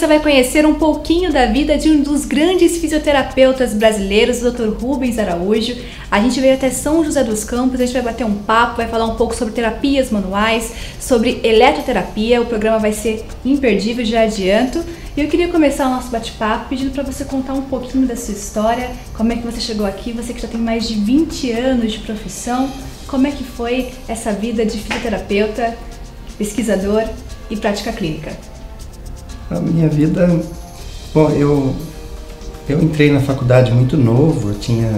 você vai conhecer um pouquinho da vida de um dos grandes fisioterapeutas brasileiros, o Dr. Rubens Araújo. A gente veio até São José dos Campos, a gente vai bater um papo, vai falar um pouco sobre terapias manuais, sobre eletroterapia. O programa vai ser imperdível, já adianto. E eu queria começar o nosso bate-papo pedindo para você contar um pouquinho da sua história, como é que você chegou aqui, você que já tem mais de 20 anos de profissão, como é que foi essa vida de fisioterapeuta, pesquisador e prática clínica? A minha vida, bom, eu entrei na faculdade muito novo, eu tinha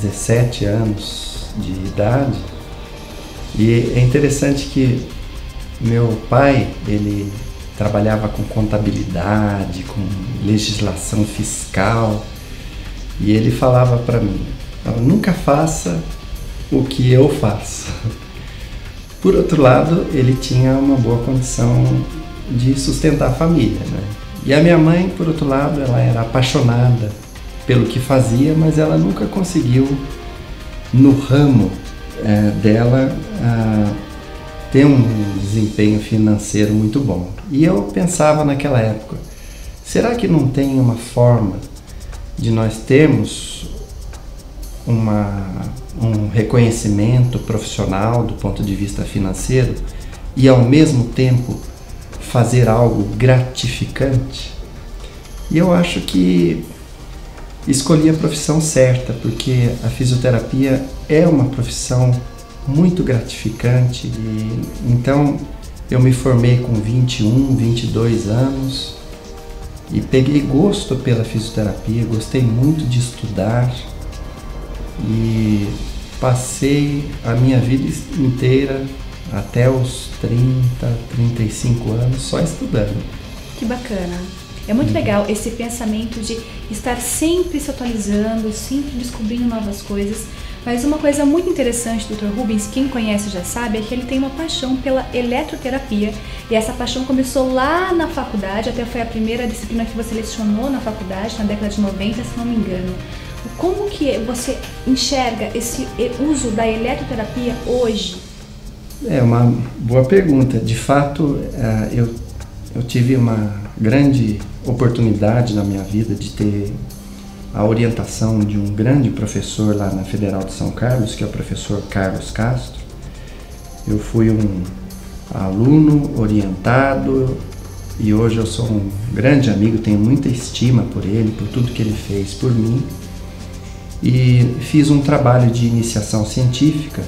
17 anos de idade, e é interessante que meu pai, ele trabalhava com contabilidade, com legislação fiscal, e ele falava para mim, nunca faça o que eu faço. Por outro lado, ele tinha uma boa condição de sustentar a família, né? E a minha mãe, por outro lado, ela era apaixonada pelo que fazia, mas ela nunca conseguiu, no ramo dela, ter um desempenho financeiro muito bom. E eu pensava naquela época, será que não tem uma forma de nós termos um reconhecimento profissional do ponto de vista financeiro e ao mesmo tempo fazer algo gratificante? E eu acho que escolhi a profissão certa, porque a fisioterapia é uma profissão muito gratificante. E então eu me formei com 21, 22 anos e peguei gosto pela fisioterapia, gostei muito de estudar e passei a minha vida inteira até os 30, 35 anos só estudando. Que bacana. É muito legal esse pensamento de estar sempre se atualizando, sempre descobrindo novas coisas. Mas uma coisa muito interessante do Dr. Rubens, quem conhece já sabe, é que ele tem uma paixão pela eletroterapia. E essa paixão começou lá na faculdade, até foi a primeira disciplina que você lecionou na faculdade, na década de 90, se não me engano. Como que você enxerga esse uso da eletroterapia hoje? É uma boa pergunta. De fato, eu tive uma grande oportunidade na minha vida de ter a orientação de um grande professor lá na Federal de São Carlos, que é o professor Carlos Castro. Eu fui um aluno orientado e hoje eu sou um grande amigo, tenho muita estima por ele, por tudo que ele fez por mim. E fiz um trabalho de iniciação científica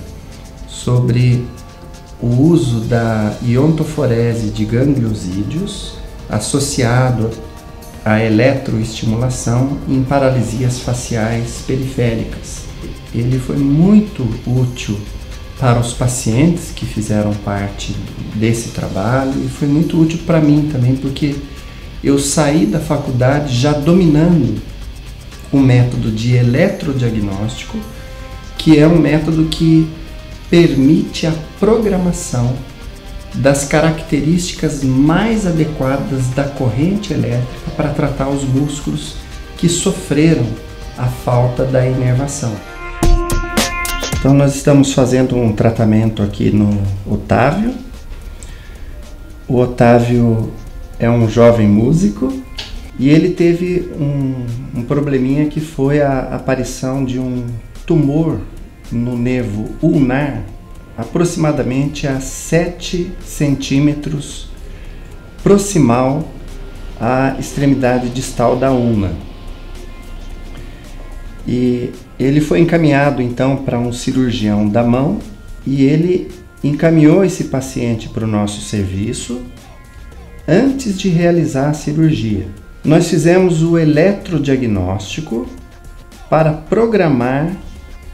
sobre o uso da iontoforese de gangliosídeos associado à eletroestimulação em paralisias faciais periféricas. Ele foi muito útil para os pacientes que fizeram parte desse trabalho e foi muito útil para mim também, porque eu saí da faculdade já dominando o método de eletrodiagnóstico, que é um método que permite a programação das características mais adequadas da corrente elétrica para tratar os músculos que sofreram a falta da inervação. Então nós estamos fazendo um tratamento aqui no Otávio. O Otávio é um jovem músico e ele teve um probleminha que foi a aparição de um tumor no nervo ulnar, aproximadamente a 7 centímetros proximal à extremidade distal da ulna. E ele foi encaminhado então para um cirurgião da mão e ele encaminhou esse paciente para o nosso serviço antes de realizar a cirurgia. Nós fizemos o eletrodiagnóstico para programar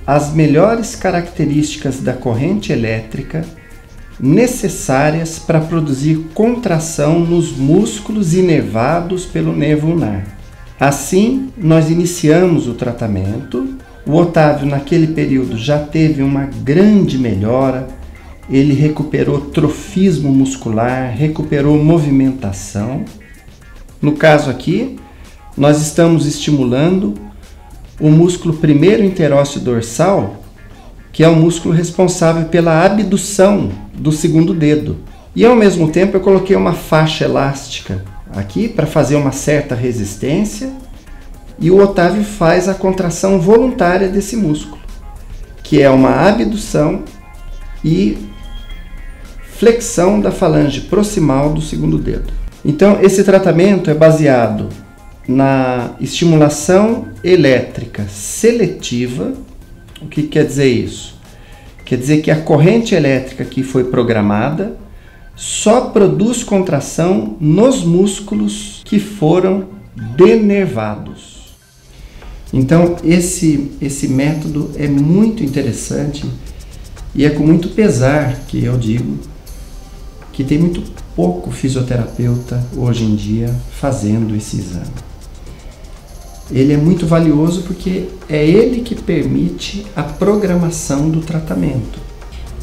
as melhores características da corrente elétrica necessárias para produzir contração nos músculos inervados pelo nervo ulnar. Assim, nós iniciamos o tratamento. O Otávio, naquele período, já teve uma grande melhora. Ele recuperou trofismo muscular, recuperou movimentação. No caso aqui, nós estamos estimulando o músculo primeiro interósseo dorsal, que é o músculo responsável pela abdução do segundo dedo. E ao mesmo tempo eu coloquei uma faixa elástica aqui para fazer uma certa resistência, e o Otávio faz a contração voluntária desse músculo, que é uma abdução e flexão da falange proximal do segundo dedo. Então, esse tratamento é baseado na estimulação elétrica seletiva. O que quer dizer isso? Quer dizer que a corrente elétrica que foi programada só produz contração nos músculos que foram denervados. Então, esse método é muito interessante e é com muito pesar que eu digo que tem muito pouco fisioterapeuta hoje em dia fazendo esse exame. Ele é muito valioso porque é ele que permite a programação do tratamento.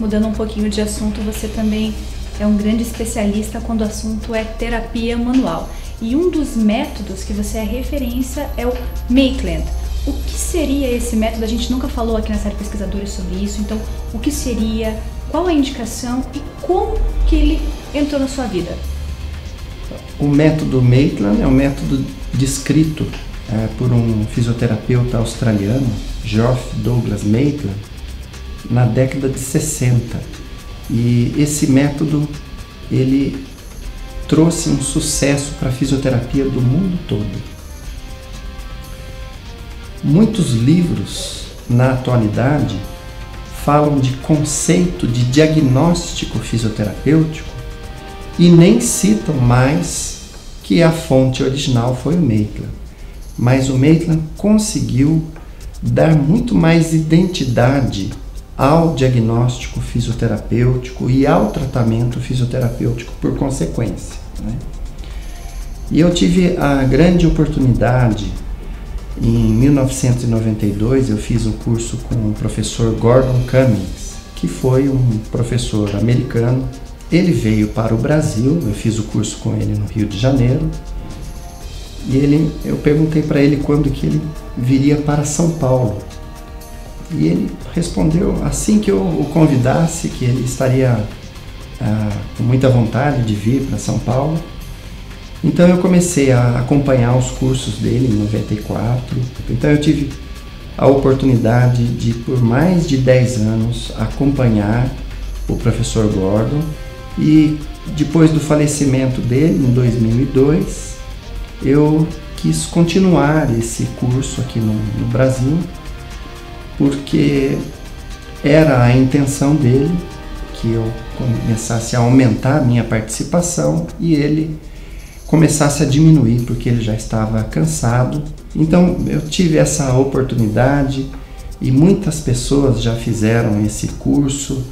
Mudando um pouquinho de assunto, você também é um grande especialista quando o assunto é terapia manual. E um dos métodos que você é referência é o Maitland. O que seria esse método? A gente nunca falou aqui na série Pesquisadores sobre isso, então o que seria, qual a indicação e como que ele entrou na sua vida? O método Maitland é um método descrito por um fisioterapeuta australiano, Geoff Douglas Maitland, na década de 60. E esse método, ele trouxe um sucesso para a fisioterapia do mundo todo. Muitos livros, na atualidade, falam de conceito de diagnóstico fisioterapêutico e nem citam mais que a fonte original foi o Maitland. Mas o Maitland conseguiu dar muito mais identidade ao diagnóstico fisioterapêutico e ao tratamento fisioterapêutico por consequência, né? E eu tive a grande oportunidade, em 1992, eu fiz um curso com o professor Gordon Cummings, que foi um professor americano. Ele veio para o Brasil, eu fiz o curso com ele no Rio de Janeiro, e eu perguntei para ele quando que ele viria para São Paulo. E ele respondeu assim que eu o convidasse, que ele estaria com muita vontade de vir para São Paulo. Então eu comecei a acompanhar os cursos dele em 94. Então eu tive a oportunidade de, por mais de 10 anos, acompanhar o professor Gordon. E depois do falecimento dele, em 2002, eu quis continuar esse curso aqui no Brasil, porque era a intenção dele que eu começasse a aumentar a minha participação e ele começasse a diminuir, porque ele já estava cansado. Então eu tive essa oportunidade e muitas pessoas já fizeram esse curso.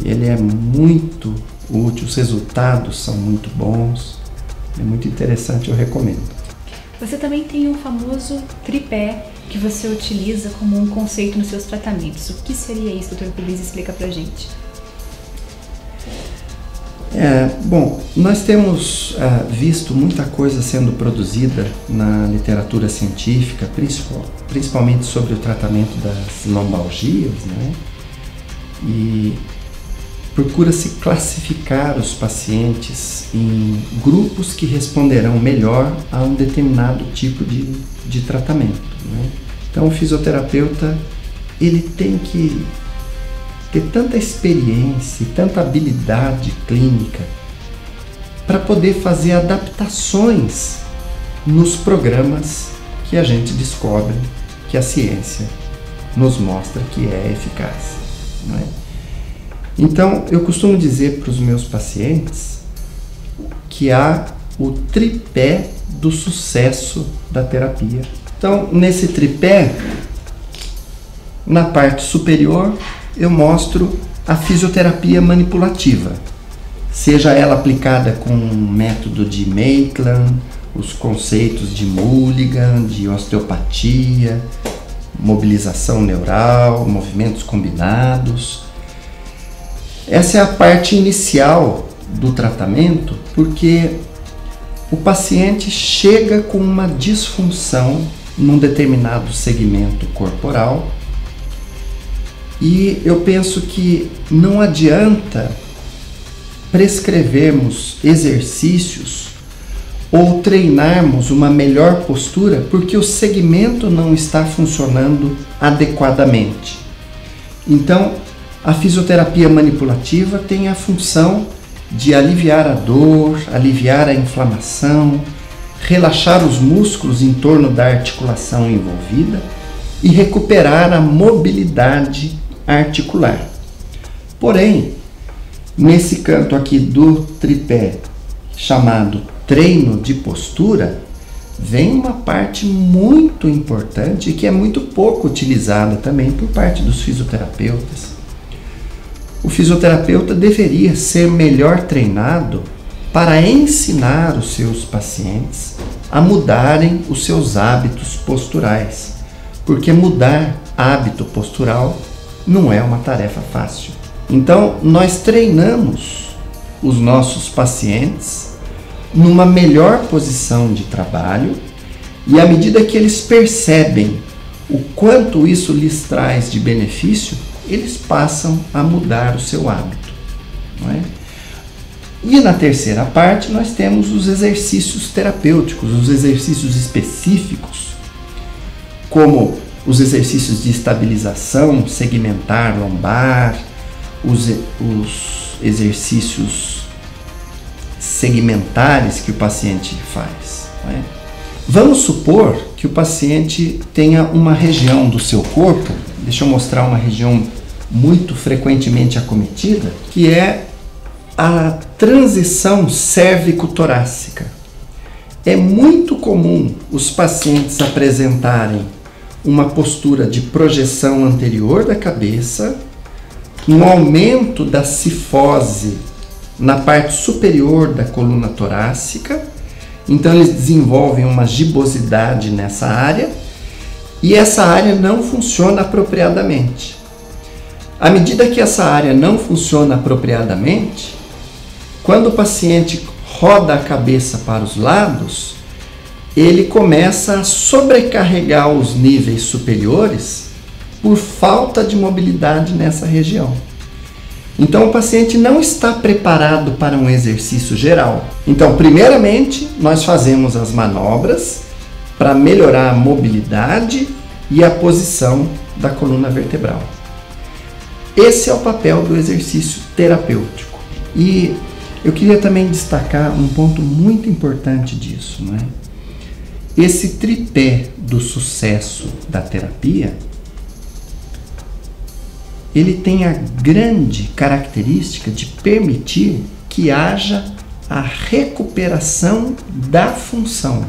Ele é muito útil, os resultados são muito bons, é muito interessante, eu recomendo. Você também tem um famoso tripé que você utiliza como um conceito nos seus tratamentos. O que seria isso, Dr. Rubens? Explica pra gente. Bom, nós temos visto muita coisa sendo produzida na literatura científica, principalmente sobre o tratamento das lombalgias, né? E procura-se classificar os pacientes em grupos que responderão melhor a um determinado tipo de tratamento, né? Então o fisioterapeuta, ele tem que ter tanta experiência e tanta habilidade clínica para poder fazer adaptações nos programas que a gente descobre que a ciência nos mostra que é eficaz, não é? Então, eu costumo dizer para os meus pacientes que há o tripé do sucesso da terapia. Então, nesse tripé, na parte superior, eu mostro a fisioterapia manipulativa, seja ela aplicada com o método de Maitland, os conceitos de Mulligan, de osteopatia, mobilização neural, movimentos combinados. Essa é a parte inicial do tratamento, porque o paciente chega com uma disfunção num determinado segmento corporal e eu penso que não adianta prescrevermos exercícios ou treinarmos uma melhor postura porque o segmento não está funcionando adequadamente. Então, a fisioterapia manipulativa tem a função de aliviar a dor, aliviar a inflamação, relaxar os músculos em torno da articulação envolvida e recuperar a mobilidade articular. Porém, nesse canto aqui do tripé, chamado treino de postura, vem uma parte muito importante e que é muito pouco utilizada também por parte dos fisioterapeutas. O fisioterapeuta deveria ser melhor treinado para ensinar os seus pacientes a mudarem os seus hábitos posturais, porque mudar hábito postural não é uma tarefa fácil. Então, nós treinamos os nossos pacientes numa melhor posição de trabalho e à medida que eles percebem o quanto isso lhes traz de benefício, eles passam a mudar o seu hábito, não é? E na terceira parte nós temos os exercícios terapêuticos, os exercícios específicos, como os exercícios de estabilização segmentar lombar, os exercícios segmentares que o paciente faz, não é? Vamos supor que o paciente tenha uma região do seu corpo, deixa eu mostrar uma região muito frequentemente acometida, que é a transição cérvico-torácica. É muito comum os pacientes apresentarem uma postura de projeção anterior da cabeça, um aumento da cifose na parte superior da coluna torácica, então eles desenvolvem uma gibosidade nessa área e essa área não funciona apropriadamente. À medida que essa área não funciona apropriadamente, quando o paciente roda a cabeça para os lados, ele começa a sobrecarregar os níveis superiores por falta de mobilidade nessa região. Então o paciente não está preparado para um exercício geral. Então, primeiramente, nós fazemos as manobras para melhorar a mobilidade e a posição da coluna vertebral. Esse é o papel do exercício terapêutico. E eu queria também destacar um ponto muito importante disso, não é? Esse tripé do sucesso da terapia, ele tem a grande característica de permitir que haja a recuperação da função.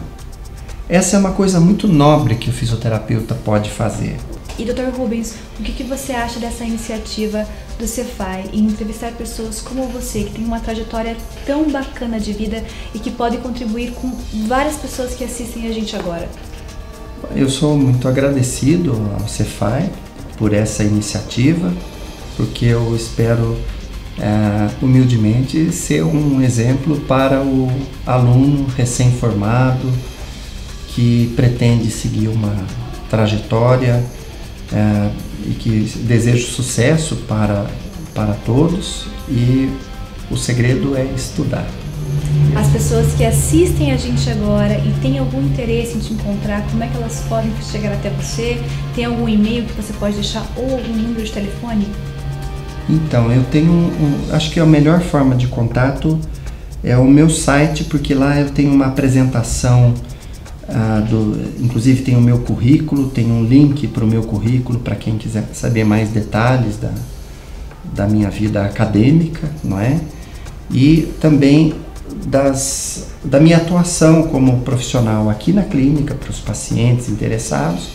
Essa é uma coisa muito nobre que o fisioterapeuta pode fazer. E Dr. Rubens, o que você acha dessa iniciativa do Cefai em entrevistar pessoas como você, que tem uma trajetória tão bacana de vida e que pode contribuir com várias pessoas que assistem a gente agora? Eu sou muito agradecido ao Cefai por essa iniciativa, porque eu espero humildemente ser um exemplo para o aluno recém-formado que pretende seguir uma trajetória e que deseja sucesso para todos, e o segredo é estudar. As pessoas que assistem a gente agora e têm algum interesse em te encontrar, como é que elas podem chegar até você? Tem algum e-mail que você pode deixar ou algum número de telefone? Então, eu tenho acho que a melhor forma de contato é o meu site, porque lá eu tenho uma apresentação inclusive tem o meu currículo, tem um link para o meu currículo para quem quiser saber mais detalhes da minha vida acadêmica, não é? E também da minha atuação como profissional aqui na clínica para os pacientes interessados,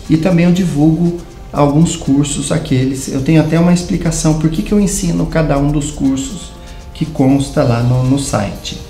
e também eu divulgo alguns cursos, eu tenho até uma explicação por que eu ensino cada um dos cursos que consta lá no site.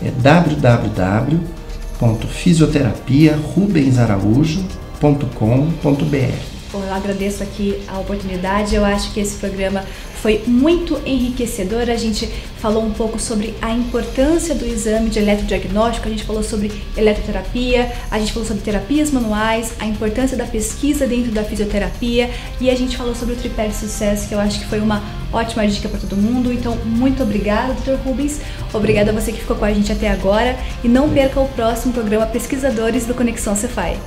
É www.fisioterapiarubensaraújo.com.br. Bom, eu agradeço aqui a oportunidade. Eu acho que esse programa foi muito enriquecedor. A gente falou um pouco sobre a importância do exame de eletrodiagnóstico, a gente falou sobre eletroterapia, a gente falou sobre terapias manuais, a importância da pesquisa dentro da fisioterapia e a gente falou sobre o tripé de sucesso, que eu acho que foi uma ótima dica para todo mundo. Então, muito obrigada, Dr. Rubens. Obrigada a você que ficou com a gente até agora e não perca o próximo programa Pesquisadores do Conexão Cefai.